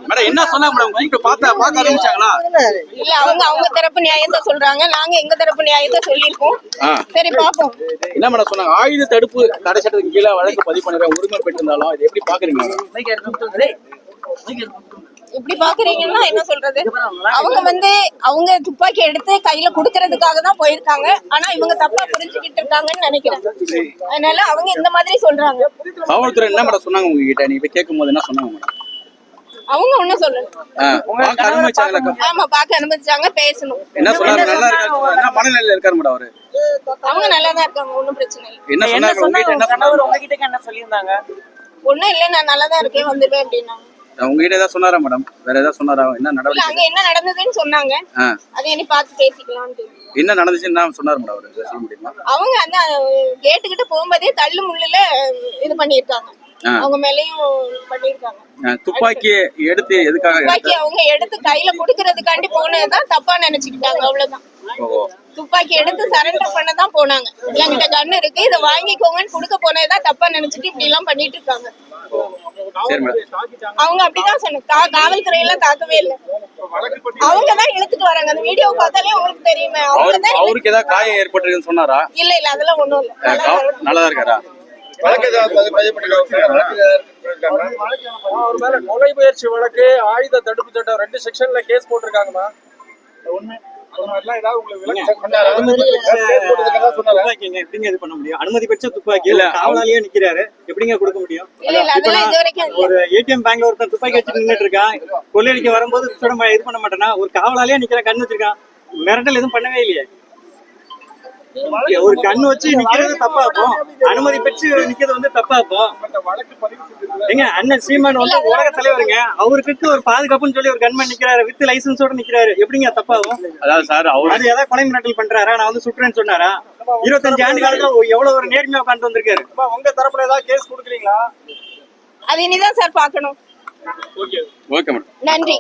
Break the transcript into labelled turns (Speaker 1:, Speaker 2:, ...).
Speaker 1: Madam என்ன சொன்னாங்க madam? கூப்பிட்டு பார்க்க ஆரம்பிச்சாங்களா?
Speaker 2: இல்ல அவங்க தரப்பு நியாயத்தை சொல்றாங்க, நாங்க எங்க தரப்பு நியாயத்தை சொல்லியிருக்கோம். சரி பாப்போம்.
Speaker 1: என்ன மேடம் சொன்னாங்க? ஆயுத தடுப்பு தடை சட்டத்துக்கு கீழே வழக்கு பதிவு பண்ணிருக்க உரிமை பெற்றிருந்தாலும் இது எப்படி பாக்குறீங்க?
Speaker 2: இப்படி பாக்குறீங்கன்னா என்ன சொல்றது? அவங்க துப்பாக்கி எடுத்து கையில குடுக்கறதுக்காக தான் போயிருக்காங்க. ஆனா இவங்க தப்பா புரிஞ்சுக்கிட்டு இருக்காங்கன்னு நினைக்கிறேன். அதனால அவங்க இந்த மாதிரி சொல்றாங்க.
Speaker 1: காவல்துறை என்ன மேடம் சொன்னாங்க உங்ககிட்ட? நீ போய் கேட்கும் போது என்ன சொன்னாங்க மேடம்?
Speaker 2: அவங்க ஒண்ணும் சொல்லல. ஆமா பாக்க அனுமதிச்சாங்க, பேசணும்.
Speaker 1: என்ன சொன்னாங்க? நல்லா இருக்காரு, என்ன மனநிலையில இருக்காரு மேடம் அவரு?
Speaker 2: அவங்க நல்லா தான் இருக்காங்க, ஒண்ணும் பிரச்சனை இல்லை.
Speaker 1: என்ன சொன்னாங்க
Speaker 3: உங்ககிட்ட? என்ன சொல்லியிருந்தாங்க?
Speaker 2: ஒண்ணும் இல்ல, நான் நல்லா தான் இருக்கேன், வந்துருவேன் அப்படின்னாங்க.
Speaker 1: உங்ககிட்ட ஏதாவது சொன்னாரா மேடம்? வேற ஏதாவது சொன்னாரா? என்ன நடவடிக்கை?
Speaker 2: அங்க என்ன நடந்ததுன்னு சொன்னாங்க, அதை இனி பார்த்து பேசிக்கலாம்னு.
Speaker 1: என்ன நடந்துச்சுன்னு சொன்னாரு மேடம் அவரு? சொல்ல முடியுமா?
Speaker 2: அவங்க அந்த கேட்டுக்கிட்ட போகும்போதே தள்ளு முள்ளுல இது பண்ணிருக்காங்க, அவங்க மேலயும் பண்ணிருக்காங்க.
Speaker 1: துப்பாக்கி எடுத்து எதுக்காக?
Speaker 2: துப்பாக்கி அவங்க எடுத்து கையில குடுக்கறதுக்காண்டி போனதுதான் தப்பா நினைச்சுக்கிட்டாங்க, அவ்வளவுதான். துப்பாக்கி எடுத்து சரண்டர் பண்ணதான் போனாங்க. என்கிட்ட கண்ணு இருக்கு, இதை வாங்கிக்கோங்கன்னு குடுக்க போனதுதான் தப்பா நினைச்சிட்டு இப்படி எல்லாம் பண்ணிட்டு இருக்காங்க. அவங்க அப்படிதான் சொன்னாங்க. காவல்துறை எல்லாம் தாக்கவே இல்லை, அவங்கதான் இழுத்துட்டு வராங்க. அந்த வீடியோ பார்த்தாலே உங்களுக்கு தெரியுமே.
Speaker 1: அவருக்கு ஏதாவது காயம் ஏற்பட்டிருக்குன்னு சொன்னாரா?
Speaker 2: இல்ல இல்ல, அதெல்லாம் ஒண்ணும் இல்ல,
Speaker 1: நல்லதா இருக்காரா?
Speaker 4: கொலை முயற்சி வழக்கு, ஆயுத தடுப்பு சட்டம் 2 செக்ஷன்ல கேஸ் போட்டிருக்காங்கம்மா.
Speaker 3: அனுமதி பெற்ற துப்பாக்கி காவலாளியே நிக்கிறாரு, எப்படிங்க கொடுக்க முடியும்? ஒரு ஏடிஎம் பேங்க்ல ஒருத்தன் துப்பாக்கி வச்சு நின்றுட்டு இருக்கான், கொள்ளையடிக்க வரும்போது இது பண்ண மாட்டேன்னா ஒரு காவலாளியே நிக்கிறான், கண்ணு வச்சிருக்கான், மிரட்டல் எதுவும் பண்ணவே இல்லையே. ஒரு கண்ணு வச்சு நிக்கிறது தப்பா இருக்கும், அனுமதி பெற்று நிக்கிறது தப்பா இருக்கும். எங்க அண்ணன் சீமான் உலக தலைவருங்க, அவருக்கு ஒரு பாதுகாப்புன்னு சொல்லி ஒரு கன்மேன் நிக்கிறாரு, வித் லைசன்ஸோட நிக்கிறாரு, எப்படிங்க தப்பாகும்?
Speaker 1: அதாவது சார் அவர்
Speaker 3: ஏதாவது கொலை மிரட்டல் பண்றாரா? நான் சுட்டுறேன்னு சொன்னாரா? 25 ஆண்டு காலத்துல எவ்வளவு ஒரு நேர்மையா உட்காந்து வந்திருக்காரு.
Speaker 4: உங்க தரப்புல ஏதாவது கேஸ் கொடுக்குறீங்களா?
Speaker 2: அது இனிதான் சார் பாக்கணும்.
Speaker 1: ஓகே மேடம்,
Speaker 2: நன்றி.